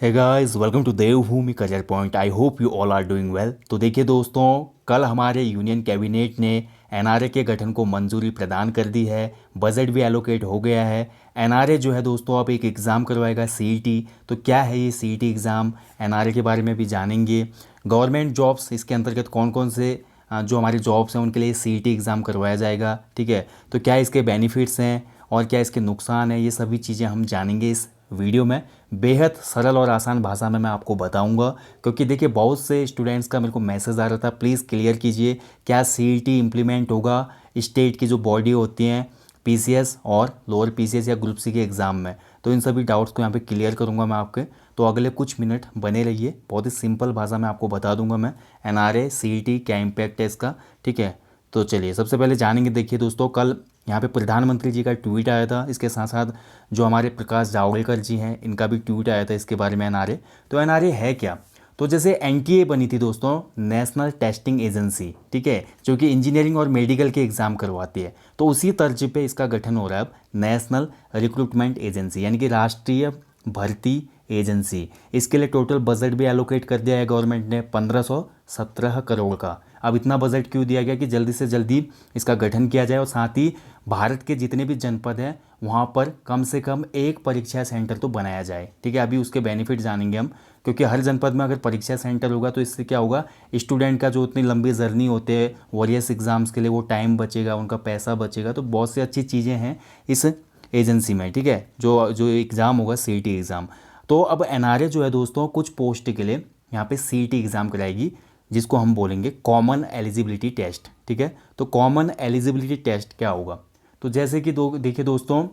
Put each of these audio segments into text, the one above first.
Hey guys, welcome to Devbhoomi career point. I hope you all are doing well. तो देखिए दोस्तों, कल हमारे यूनियन कैबिनेट ने एनआरए के गठन को मंजूरी प्रदान कर दी है। बजट भी एलोकेट हो गया है। एनआरए जो है दोस्तों अब एक एग्ज़ाम करवाएगा, सीईटी। तो क्या है ये सीईटी एग्ज़ाम, एनआरए के बारे में भी जानेंगे। गवर्नमेंट जॉब्स इसके अंतर्गत कौन कौन से जो हमारे जॉब्स हैं उनके लिए सीईटी एग्ज़ाम करवाया जाएगा। ठीक है, तो क्या इसके बेनिफिट्स हैं और क्या इसके नुकसान हैं, ये सभी चीज़ें हम जानेंगे इस वीडियो में। बेहद सरल और आसान भाषा में मैं आपको बताऊंगा, क्योंकि देखिए बहुत से स्टूडेंट्स का मेरे को मैसेज आ रहा था, प्लीज़ क्लियर कीजिए क्या सीईटी इम्प्लीमेंट होगा स्टेट की जो बॉडी होती हैं पीसीएस और लोअर पीसीएस या ग्रुप सी के एग्ज़ाम में। तो इन सभी डाउट्स को यहाँ पे क्लियर करूँगा मैं आपके। तो अगले कुछ मिनट बने रहिए, बहुत ही सिंपल भाषा में आपको बता दूंगा मैं एनआरए सीईटी क्या इम्पैक्ट है इसका। ठीक है, तो चलिए सबसे पहले जानेंगे। देखिए दोस्तों, कल यहाँ पे प्रधानमंत्री जी का ट्वीट आया था, इसके साथ साथ जो हमारे प्रकाश जावड़ेकर जी हैं इनका भी ट्वीट आया था इसके बारे में एनआरए। तो एनआरए है क्या? तो जैसे एनटीए बनी थी दोस्तों, नेशनल टेस्टिंग एजेंसी, ठीक है, जो कि इंजीनियरिंग और मेडिकल के एग्ज़ाम करवाती है, तो उसी तर्ज पे इसका गठन हो रहा है अब नेशनल रिक्रूटमेंट एजेंसी, यानी कि राष्ट्रीय भर्ती एजेंसी। इसके लिए टोटल बजट भी एलोकेट कर दिया है गवर्नमेंट ने 1517 करोड़ का। अब इतना बजट क्यों दिया गया कि जल्दी से जल्दी इसका गठन किया जाए और साथ ही भारत के जितने भी जनपद हैं वहाँ पर कम से कम एक परीक्षा सेंटर तो बनाया जाए। ठीक है, अभी उसके बेनिफिट जानेंगे हम, क्योंकि हर जनपद में अगर परीक्षा सेंटर होगा तो इससे क्या होगा, स्टूडेंट का जो इतनी लंबी जर्नी होते हैं वॉरियस एग्ज़ाम्स के लिए, वो टाइम बचेगा, उनका पैसा बचेगा। तो बहुत सी अच्छी चीज़ें हैं इस एजेंसी में। ठीक है, जो जो एग्ज़ाम होगा सीईटी एग्ज़ाम। तो अब एनआरए जो है दोस्तों कुछ पोस्ट के लिए यहाँ पे सीईटी एग्ज़ाम कराएगी, जिसको हम बोलेंगे कॉमन एलिजिबिलिटी टेस्ट। ठीक है, तो कॉमन एलिजिबिलिटी टेस्ट क्या होगा? तो जैसे कि देखिए दोस्तों,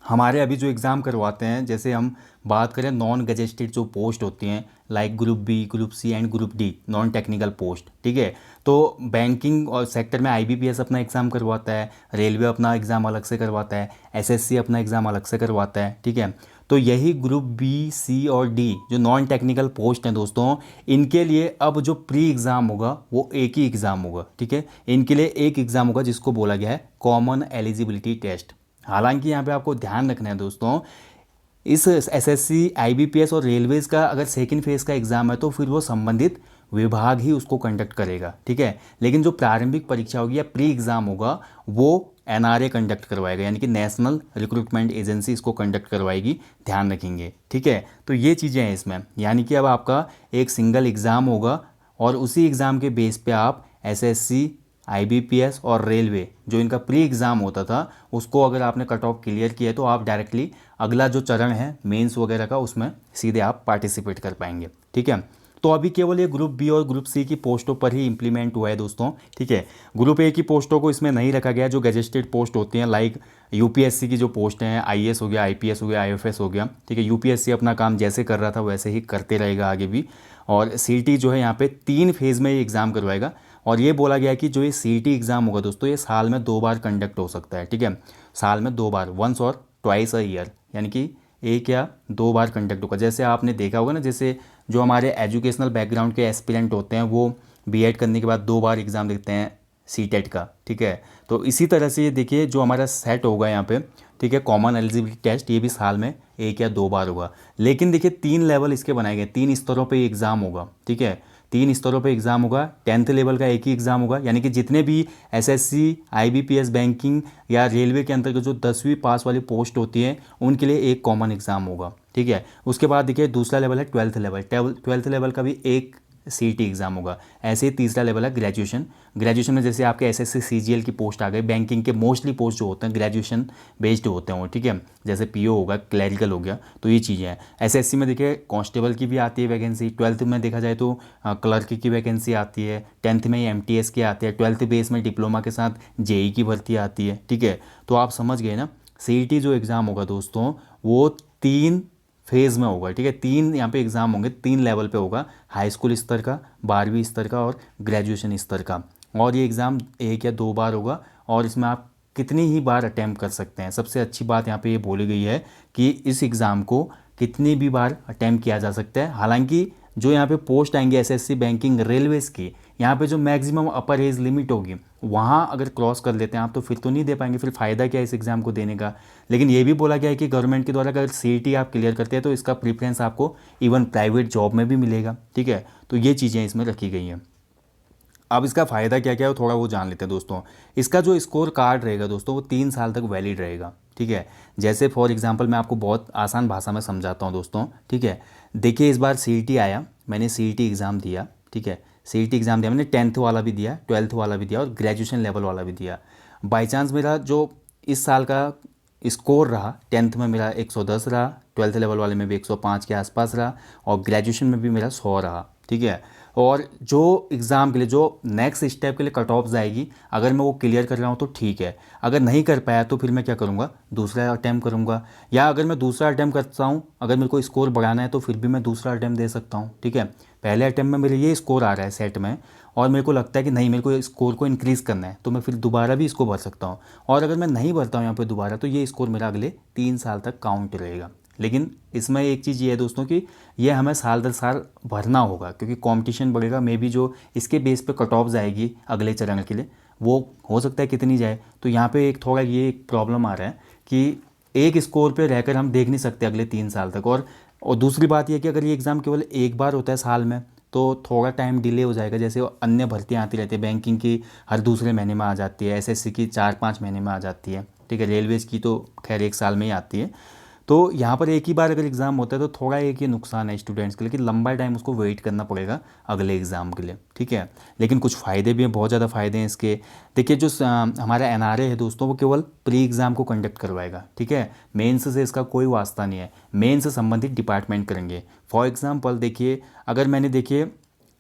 हमारे अभी जो एग्ज़ाम करवाते हैं, जैसे हम बात करें नॉन गजेस्टेड जो पोस्ट होती हैं like group B, group C and group D, non technical post. ठीक है, तो बैंकिंग और सेक्टर में आईबीपीएस अपना एग्ज़ाम करवाता है, रेलवे अपना एग्ज़ाम अलग से करवाता है, एसएससी अपना एग्ज़ाम अलग से करवाता है। ठीक है, तो यही ग्रुप बी, सी और डी जो नॉन टेक्निकल पोस्ट हैं दोस्तों, इनके लिए अब जो प्री एग्ज़ाम होगा वो एक ही एग्ज़ाम होगा। ठीक है, इनके लिए एक एग्ज़ाम होगा जिसको बोला गया है कॉमन एलिजिबिलिटी टेस्ट। हालांकि यहाँ पे आपको ध्यान रखना है दोस्तों, इस एसएससी, आईबीपीएस और रेलवेज़ का अगर सेकंड फेज़ का एग्ज़ाम है तो फिर वो संबंधित विभाग ही उसको कंडक्ट करेगा। ठीक है, लेकिन जो प्रारंभिक परीक्षा होगी या प्री एग्ज़ाम होगा वो एनआरए कंडक्ट करवाएगा, यानी कि नेशनल रिक्रूटमेंट एजेंसी इसको कंडक्ट करवाएगी। ध्यान रखेंगे। ठीक है, तो ये चीज़ें हैं इसमें, यानी कि अब आपका एक सिंगल एग्ज़ाम होगा और उसी एग्ज़ाम के बेस पे आप एसएससी, आईबीपीएस और रेलवे जो इनका प्री एग्ज़ाम होता था उसको अगर आपने कट ऑफ क्लियर किया है तो आप डायरेक्टली अगला जो चरण है मेंस वगैरह का उसमें सीधे आप पार्टिसिपेट कर पाएंगे। ठीक है, तो अभी केवल ये ग्रुप बी और ग्रुप सी की पोस्टों पर ही इंप्लीमेंट हुआ है दोस्तों। ठीक है, ग्रुप ए की पोस्टों को इसमें नहीं रखा गया, जो गजेस्टेड पोस्ट होती हैं लाइक यूपीएससी की जो पोस्ट हैं, आईएएस हो गया, आईपीएस हो गया, आईएफएस हो गया। ठीक है, यूपीएससी अपना काम जैसे कर रहा था वैसे ही करते रहेगा आगे भी। और सीईटी जो है यहाँ पे 3 फेज़ में ये एग्ज़ाम करवाएगा। और ये बोला गया कि जो ये सीईटी एग्ज़ाम होगा दोस्तों, ये साल में 2 बार कंडक्ट हो सकता है। ठीक है, साल में 2 बार, वंस और ट्वाइस अ ईयर, यानी कि एक या 2 बार कंडक्ट होगा। जैसे आपने देखा होगा ना, जैसे जो हमारे एजुकेशनल बैकग्राउंड के एस्पिरेंट होते हैं वो बीएड करने के बाद 2 बार एग्ज़ाम देते हैं सीटेट का। ठीक है, तो इसी तरह से ये देखिए जो हमारा सेट होगा यहाँ पे, ठीक है, कॉमन एलिजिबिलिटी टेस्ट, ये भी साल में 1 या 2 बार होगा। लेकिन देखिए 3 लेवल इसके बनाए गए, 3 स्तरों पे एग्ज़ाम होगा। ठीक है, 3 स्तरों पे एग्ज़ाम होगा। 10th लेवल का एक ही एग्ज़ाम होगा, यानी कि जितने भी एसएससी, आईबीपीएस, बैंकिंग या रेलवे के अंतर्गत जो 10वीं पास वाली पोस्ट होती है उनके लिए एक कॉमन एग्ज़ाम होगा। ठीक है, उसके बाद देखिए दूसरा लेवल है 12th लेवल। 12th लेवल का भी एक सीईटी एग्ज़ाम होगा। ऐसे ही तीसरा लेवल है ग्रेजुएशन। ग्रेजुएशन में जैसे आपके एसएससी सीजीएल की पोस्ट आ गई, बैंकिंग के मोस्टली पोस्ट जो होते हैं ग्रेजुएशन बेस्ड होते हैं वो। ठीक है, जैसे पीओ होगा, क्लैरिकल हो गया, तो ये चीज़ें हैं। एसएससी में देखिए कांस्टेबल की भी आती है वैकेंसी। 12th में देखा जाए तो क्लर्क की वैकेंसी आती है। 10th में एमटीएस की आती है। 12th बेस में डिप्लोमा के साथ जेई की भर्ती आती है। ठीक है, तो आप समझ गए ना, सीईटी जो एग्ज़ाम होगा दोस्तों वो 3 फेज़ में होगा। ठीक है, 3 यहाँ पे एग्ज़ाम होंगे, 3 लेवल पे होगा, हाई स्कूल स्तर का, 12वीं स्तर का और ग्रेजुएशन स्तर का। और ये एग्ज़ाम 1 या 2 बार होगा और इसमें आप कितनी ही बार अटैम्प्ट कर सकते हैं। सबसे अच्छी बात यहाँ पे ये बोली गई है कि इस एग्ज़ाम को कितनी भी बार अटैम्प्ट किया जा सकता है। हालांकि जो यहाँ पे पोस्ट आएंगे एसएससी, बैंकिंग, रेलवेज़ की, यहाँ पे जो मैक्सिमम अपर एज लिमिट होगी वहाँ अगर क्रॉस कर लेते हैं आप तो फिर तो नहीं दे पाएंगे, फिर फ़ायदा क्या है इस एग्ज़ाम को देने का। लेकिन ये भी बोला गया है कि गवर्नमेंट के द्वारा अगर सीईटी आप क्लियर करते हैं तो इसका प्रीफरेंस आपको इवन प्राइवेट जॉब में भी मिलेगा, ठीक है। तो ये चीज़ें इसमें रखी गई हैं। अब इसका फ़ायदा क्या क्या है थोड़ा वो जान लेते हैं दोस्तों। इसका जो स्कोर कार्ड रहेगा दोस्तों वो 3 साल तक वैलिड रहेगा, ठीक है। जैसे फॉर एग्जांपल मैं आपको बहुत आसान भाषा में समझाता हूँ दोस्तों, ठीक है। देखिए इस बार सीईटी आया, मैंने सीईटी एग्ज़ाम दिया, ठीक है। सीईटी एग्ज़ाम दिया मैंने, 10th वाला भी दिया, 12th वाला भी दिया और ग्रेजुएशन लेवल वाला भी दिया। बाई चांस मेरा जो इस साल का स्कोर रहा, 10th में मेरा 110 रहा, 12th लेवल वाले में भी 105 के आसपास रहा और ग्रेजुएशन में भी मेरा 100 रहा, ठीक है। और जो एग्ज़ाम के लिए जो नेक्स्ट स्टेप के लिए कट ऑफ जाएगी, अगर मैं वो क्लियर कर रहा हूँ तो ठीक है, अगर नहीं कर पाया तो फिर मैं क्या करूँगा, दूसरा अटैम्प्ट करूँगा। या अगर मैं दूसरा अटैम्प्ट करता हूँ, अगर मेरे को स्कोर बढ़ाना है तो फिर भी मैं दूसरा अटैम्प्ट दे सकता हूँ, ठीक है। पहले अटैम्प्ट में मेरे ये स्कोर आ रहा है सेट में और मेरे को लगता है कि नहीं मेरे को स्कोर को इंक्रीज़ करना है तो मैं फिर दोबारा भी इसको भर सकता हूँ। और अगर मैं नहीं भरता हूँ यहाँ पे दोबारा तो ये स्कोर मेरा अगले 3 साल तक काउंट रहेगा। लेकिन इसमें एक चीज़ ये है दोस्तों कि ये हमें साल दर साल भरना होगा क्योंकि कंपटीशन बढ़ेगा, मे बी जो इसके बेस पे कट ऑफ जाएगी अगले चरण के लिए वो हो सकता है कितनी जाए। तो यहाँ पे एक थोड़ा ये एक प्रॉब्लम आ रहा है कि एक स्कोर पे रहकर हम देख नहीं सकते अगले 3 साल तक। और दूसरी बात यह कि अगर ये एग्ज़ाम केवल एक बार होता है साल में तो थोड़ा टाइम डिले हो जाएगा। जैसे अन्य भर्तियाँ आती रहती है, बैंकिंग की हर दूसरे महीने में आ जाती है, एसएससी की 4-5 महीने में आ जाती है, ठीक है। रेलवेज़ की तो खैर 1 साल में ही आती है। तो यहाँ पर एक ही बार अगर एग्ज़ाम होता है तो थोड़ा एक ये नुकसान है स्टूडेंट्स के लिए कि लंबा टाइम उसको वेट करना पड़ेगा अगले एग्ज़ाम के लिए, ठीक है। लेकिन कुछ फ़ायदे भी हैं, बहुत ज़्यादा फ़ायदे हैं इसके। देखिए जो हमारा एनआरए है दोस्तों वो केवल प्री एग्ज़ाम को कंडक्ट करवाएगा, ठीक है। मेंस से इसका कोई वास्ता नहीं है, मेंस से संबंधित डिपार्टमेंट करेंगे। फॉर एग्ज़ाम्पल देखिए अगर मैंने देखिए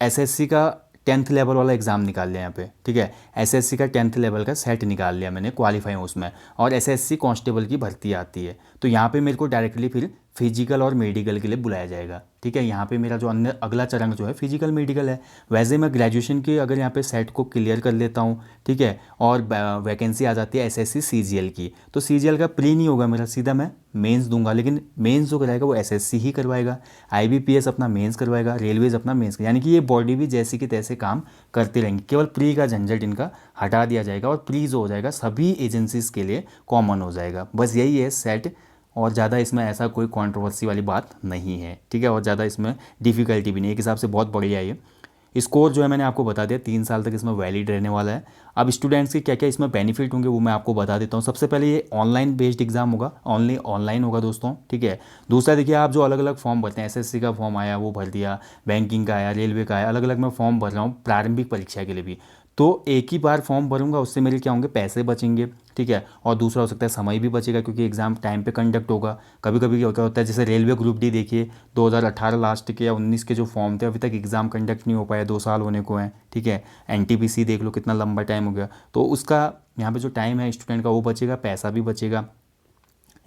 एसएससी का 10th लेवल वाला एग्ज़ाम निकाल लिया यहाँ पे, ठीक है। एसएससी का 10th लेवल का सेट निकाल लिया मैंने, क्वालिफाई हूँ उसमें, और एसएससी कांस्टेबल की भर्ती आती है तो यहाँ पे मेरे को डायरेक्टली फिर फिजिकल और मेडिकल के लिए बुलाया जाएगा, ठीक है। यहाँ पे मेरा जो अन्य अगला चरण जो है फिजिकल मेडिकल है। वैसे मैं ग्रेजुएशन के अगर यहाँ पे सेट को क्लियर कर लेता हूँ, ठीक है, और वैकेंसी आ जाती है एसएससी सीजीएल की, तो सीजीएल का प्री नहीं होगा मेरा, सीधा मैं मेंस दूंगा। लेकिन मेंस जो कराएगा वो एसएससी ही करवाएगा, आईबीपीएस अपना मेंस करवाएगा, रेलवेज अपना मेंस, यानी कि ये बॉडी भी जैसे कि तैसे काम करते रहेंगे। केवल प्री का झंझट इनका हटा दिया जाएगा और प्री जो हो जाएगा सभी एजेंसीज के लिए कॉमन हो जाएगा। बस यही है सेट, और ज़्यादा इसमें ऐसा कोई कंट्रोवर्सी वाली बात नहीं है, ठीक है। और ज़्यादा इसमें डिफ़िकल्टी भी नहीं है, एक हिसाब से बहुत बढ़िया है ये। स्कोर जो है मैंने आपको बता दिया 3 साल तक इसमें वैलिड रहने वाला है। अब स्टूडेंट्स के क्या क्या इसमें बेनिफिट होंगे वो मैं आपको बता देता हूँ। सबसे पहले ये ऑनलाइन बेस्ड एग्जाम होगा, ओनली ऑनलाइन होगा दोस्तों, ठीक है। दूसरा देखिए आप जो अलग अलग फॉर्म भरते हैं, एसएससी का फॉर्म आया वो भर दिया, बैंकिंग का आया, रेलवे का आया, अलग अलग मैं फॉर्म भर रहा हूँ प्रारंभिक परीक्षा के लिए भी। तो एक ही बार फॉर्म भरूंगा उससे मेरे क्या होंगे, पैसे बचेंगे, ठीक है। और दूसरा हो सकता है समय भी बचेगा क्योंकि एग्ज़ाम टाइम पे कंडक्ट होगा। कभी कभी क्या होता है जैसे रेलवे ग्रुप डी देखिए 2018 लास्ट के या 19 के जो फॉर्म थे अभी तक एग्ज़ाम कंडक्ट नहीं हो पाया, 2 साल होने को हैं, ठीक है। एनटीपीसी देख लो कितना लंबा टाइम हो गया, तो उसका यहाँ पे जो टाइम है स्टूडेंट का वो बचेगा, पैसा भी बचेगा।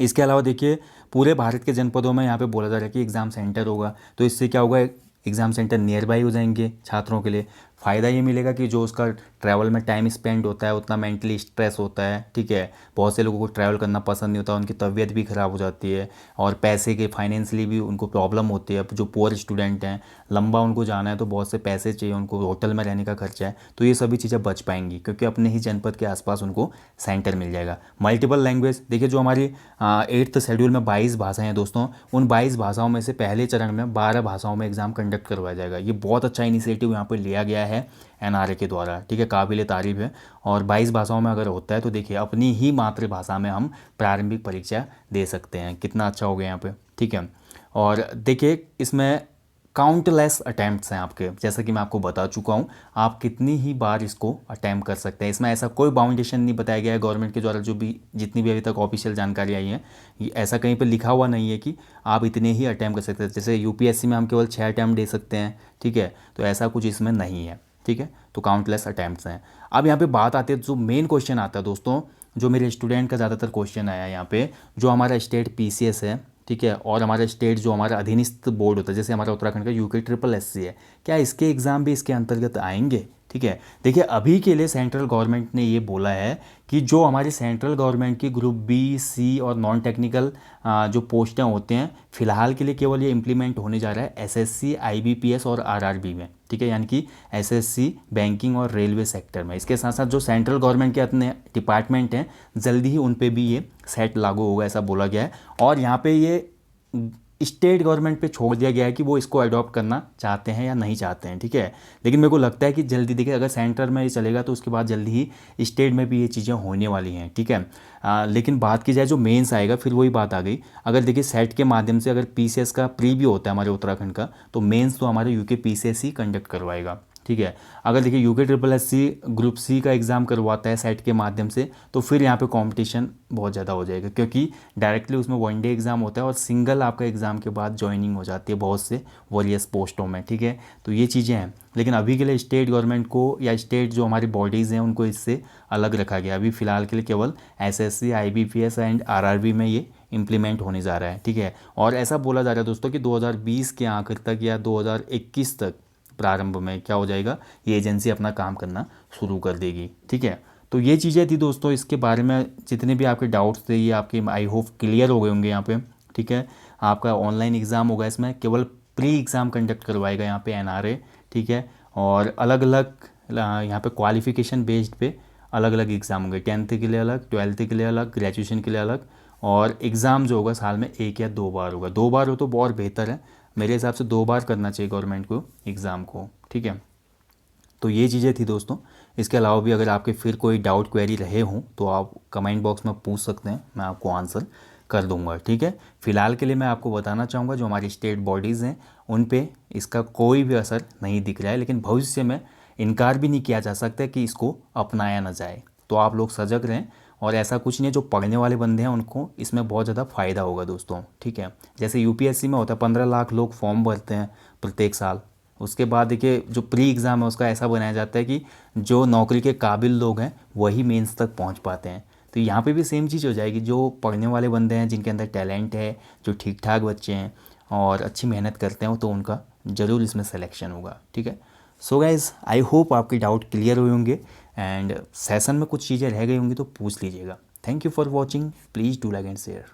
इसके अलावा देखिए पूरे भारत के जनपदों में यहाँ पे बोला जा रहा है कि एग्ज़ाम सेंटर होगा, तो इससे क्या होगा, एग्ज़ाम सेंटर नियर बाई हो जाएंगे छात्रों के लिए। फ़ायदा ये मिलेगा कि जो उसका ट्रैवल में टाइम स्पेंड होता है उतना मेंटली स्ट्रेस होता है, ठीक है। बहुत से लोगों को ट्रैवल करना पसंद नहीं होता, उनकी तबीयत भी ख़राब हो जाती है और पैसे के फाइनेंशियली भी उनको प्रॉब्लम होती है। जो पुअर स्टूडेंट हैं, लंबा उनको जाना है तो बहुत से पैसे चाहिए उनको, होटल में रहने का खर्चा है, तो ये सभी चीज़ें बच पाएंगी क्योंकि अपने ही जनपद के आसपास उनको सेंटर मिल जाएगा। मल्टीपल लैंग्वेज देखिए जो हमारी 8th शेड्यूल में 22 भाषाएं हैं दोस्तों, उन 22 भाषाओं में से पहले चरण में 12 भाषाओं में एग्ज़ाम कंडक्ट करवाया जाएगा। ये बहुत अच्छा इनिशिएटिव यहाँ पर लिया गया है एनआरए के द्वारा, ठीक है, काबिल तारीफ़ है। और 22 भाषाओं में अगर होता है तो देखिए अपनी ही मातृभाषा में हम प्रारंभिक परीक्षा दे सकते हैं, कितना अच्छा हो गया यहाँ पे, ठीक है। और देखिए इसमें काउंटलेस अटैम्प्ट्स हैं आपके, जैसा कि मैं आपको बता चुका हूँ, आप कितनी ही बार इसको अटैम्प्ट कर सकते हैं। इसमें ऐसा कोई बाउंडेशन नहीं बताया गया है गवर्नमेंट के द्वारा, जो भी जितनी भी अभी तक ऑफिशियल जानकारी आई है ऐसा कहीं पर लिखा हुआ नहीं है कि आप इतने ही अटैम्प्ट कर सकते हैं। जैसे यूपीएससी में हम केवल 6 अटैम्प्ट दे सकते हैं, ठीक है, तो ऐसा कुछ इसमें नहीं है, ठीक है। तो काउंटलेस अटैम्प्ट्स हैं। अब यहाँ पे बात आती है जो मेन क्वेश्चन आता है दोस्तों, जो मेरे स्टूडेंट का ज़्यादातर क्वेश्चन आया है यहाँ पे, जो हमारा स्टेट पीसीएस है, ठीक है, और हमारा स्टेट जो हमारा अधीनस्थ बोर्ड होता है जैसे हमारा उत्तराखंड का यूके SSSC है, क्या इसके एग्ज़ाम भी इसके अंतर्गत आएंगे? ठीक है। देखिए अभी के लिए सेंट्रल गवर्नमेंट ने ये बोला है कि जो हमारी सेंट्रल गवर्नमेंट की ग्रुप बी, सी और नॉन टेक्निकल जो पोस्टें होते हैं, फिलहाल के लिए केवल ये इम्प्लीमेंट होने जा रहा है एसएससी, आईबीपीएस और आरआरबी में। ठीक है, यानी कि एसएससी, बैंकिंग और रेलवे सेक्टर में। इसके साथ साथ जो सेंट्रल गवर्नमेंट के अपने डिपार्टमेंट हैं, जल्दी ही उन पे भी ये सेट लागू होगा, ऐसा बोला गया है। और यहाँ पे ये स्टेट गवर्नमेंट पे छोड़ दिया गया है कि वो इसको अडॉप्ट करना चाहते हैं या नहीं चाहते हैं। ठीक है, लेकिन मेरे को लगता है कि जल्दी, देखिए अगर सेंटर में ये चलेगा तो उसके बाद जल्दी ही स्टेट में भी ये चीज़ें होने वाली हैं। ठीक है, लेकिन बात की जाए जो मेंस आएगा, फिर वही बात आ गई। अगर देखिए सेट के माध्यम से अगर पीसीएस का प्री भी होता है हमारे उत्तराखंड का, तो मेंस तो हमारे यूके पीसीएस ही कंडक्ट करवाएगा। ठीक है, अगर देखिए UK triple SC group C का एग्ज़ाम करवाता है सेट के माध्यम से, तो फिर यहाँ पे कंपटीशन बहुत ज़्यादा हो जाएगा, क्योंकि डायरेक्टली उसमें वन डे एग्ज़ाम होता है और सिंगल आपका एग्ज़ाम के बाद ज्वाइनिंग हो जाती है बहुत से वॉरियस पोस्टों में। ठीक है, तो ये चीज़ें हैं, लेकिन अभी के लिए स्टेट गवर्नमेंट को या स्टेट जो हमारी बॉडीज़ हैं उनको इससे अलग रखा गया। अभी फ़िलहाल के लिए केवल एसएससी, आईबीपीएस एंड आरआरबी में ये इम्प्लीमेंट होने जा रहा है। ठीक है, और ऐसा बोला जा रहा है दोस्तों कि 2020 के आखिर तक या 2021 तक प्रारंभ में क्या हो जाएगा, ये एजेंसी अपना काम करना शुरू कर देगी। ठीक है, तो ये चीज़ें थी दोस्तों, इसके बारे में जितने भी आपके डाउट्स थे ये आपके आई होप क्लियर हो गए होंगे यहाँ पे। ठीक है, आपका ऑनलाइन एग्ज़ाम होगा, इसमें केवल प्री एग्ज़ाम कंडक्ट करवाएगा यहाँ पे एनआरए। ठीक है, और अलग अलग यहाँ पे क्वालिफ़िकेशन बेस्ड पे अलग अलग एग्ज़ाम होंगे, 10th के लिए अलग, 12th के लिए अलग, ग्रेजुएशन के लिए अलग। और एग्ज़ाम जो होगा साल में 1 या 2 बार होगा, 2 बार हो तो बहुत बेहतर है, मेरे हिसाब से 2 बार करना चाहिए गवर्नमेंट को एग्ज़ाम को। ठीक है, तो ये चीज़ें थी दोस्तों। इसके अलावा भी अगर आपके फिर कोई डाउट क्वेरी रहे हों तो आप कमेंट बॉक्स में पूछ सकते हैं, मैं आपको आंसर कर दूंगा। ठीक है, फ़िलहाल के लिए मैं आपको बताना चाहूँगा जो हमारी स्टेट बॉडीज़ हैं उन पे इसका कोई भी असर नहीं दिख रहा है, लेकिन भविष्य में इनकार भी नहीं किया जा सकता कि इसको अपनाया ना जाए। तो आप लोग सजग रहें, और ऐसा कुछ नहीं है, जो पढ़ने वाले बंदे हैं उनको इसमें बहुत ज़्यादा फ़ायदा होगा दोस्तों। ठीक है, जैसे यूपीएससी में होता है 15 लाख लोग फॉर्म भरते हैं प्रत्येक साल, उसके बाद देखिए जो प्री एग्ज़ाम है उसका ऐसा बनाया जाता है कि जो नौकरी के काबिल लोग हैं वही मेंस तक पहुंच पाते हैं। तो यहाँ पे भी सेम चीज़ हो जाएगी, जो पढ़ने वाले बंदे हैं, जिनके अंदर टैलेंट है, जो ठीक ठाक बच्चे हैं और अच्छी मेहनत करते हैं, तो उनका ज़रूर इसमें सिलेक्शन होगा। ठीक है, सो गाइज़ आई होप आपके डाउट क्लियर हुए होंगे, एंड सेशन में कुछ चीज़ें रह गई होंगी तो पूछ लीजिएगा। Thank you for watching, please do like and share.